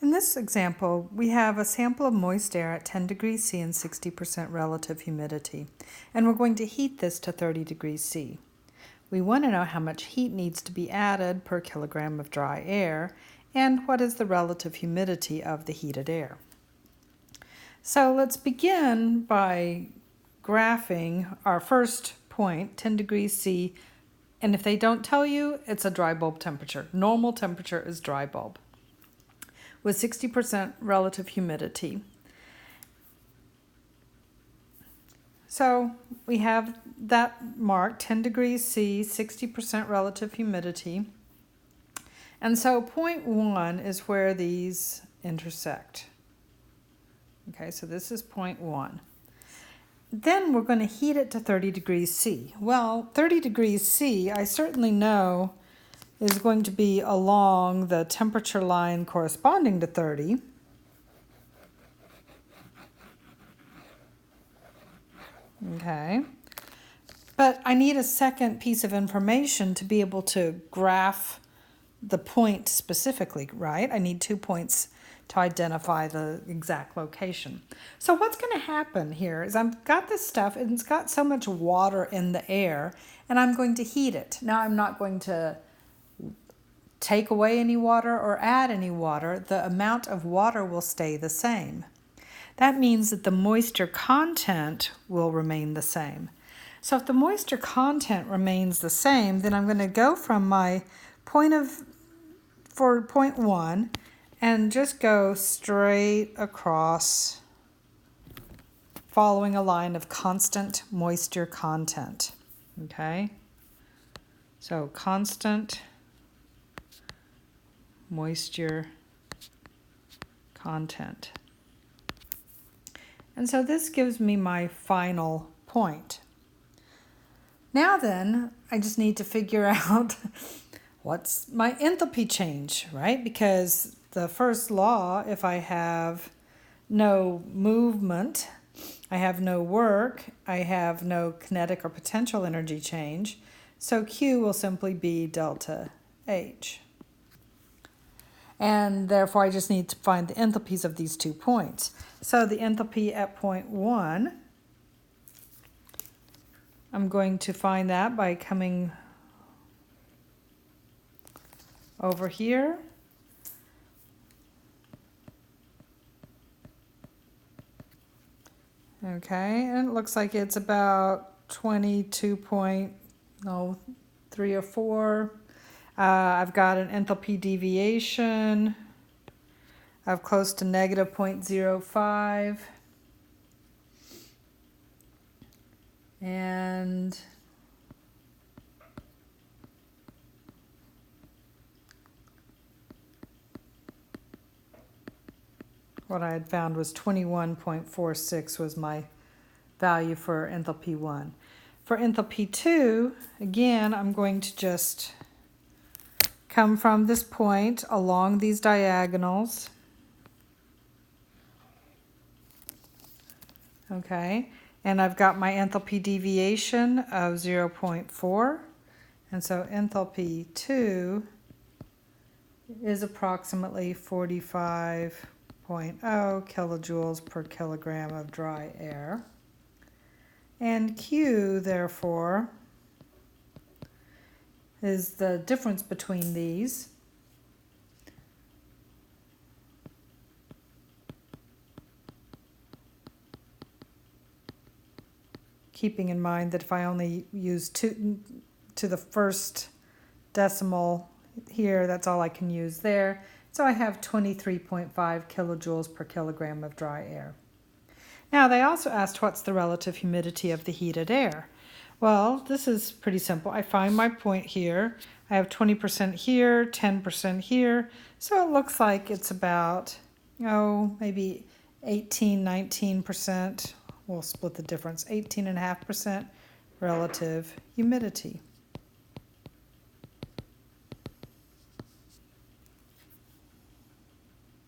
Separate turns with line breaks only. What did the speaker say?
In this example, we have a sample of moist air at 10 degrees C and 60% relative humidity, and we're going to heat this to 30 degrees C. We want to know how much heat needs to be added per kilogram of dry air, and what is the relative humidity of the heated air. So let's begin by graphing our first point, 10 degrees C, and if they don't tell you, it's a dry bulb temperature. Normal temperature is dry bulb, with 60% relative humidity. So we have that marked, 10 degrees C, 60% relative humidity. And so point 1 is where these intersect. Okay, so this is point 1. Then we're going to heat it to 30 degrees C. Well, 30 degrees C, I certainly know is going to be along the temperature line corresponding to 30. Okay. But I need a second piece of information to be able to graph the point specifically, right? I need 2 points to identify the exact location. So what's going to happen here is I've got this stuff and it's got so much water in the air, and I'm going to heat it. Now I'm not going to take away any water or add any water. The amount of water will stay the same. That means that the moisture content will remain the same. So if the moisture content remains the same, then I'm going to go from my for point 1 and just go straight across, following a line of constant moisture content. Okay? So constant moisture content. And so this gives me my final point. Now then, I just need to figure out what's my enthalpy change, right? Because the first law, if I have no movement, I have no work, I have no kinetic or potential energy change, so Q will simply be delta H. And therefore I just need to find the enthalpies of these 2 points. So the enthalpy at point 1, I'm going to find that by coming over here. Okay, and it looks like it's about 22.3 or 4. I've got an enthalpy deviation of close to negative 0.05. And what I had found was 21.46 was my value for enthalpy 1. For enthalpy 2, again, I'm going to just come from this point along these diagonals. Okay, and I've got my enthalpy deviation of 0.4, and so enthalpy 2 is approximately 45.0 kilojoules per kilogram of dry air. And Q, therefore, is the difference between these. Keeping in mind that if I only use 2 to the first decimal here, that's all I can use there. So I have 23.5 kilojoules per kilogram of dry air. Now they also asked what's the relative humidity of the heated air. Well, this is pretty simple. I find my point here. I have 20% here, 10% here. So it looks like it's about, maybe 18, 19%. We'll split the difference, 18.5% relative humidity.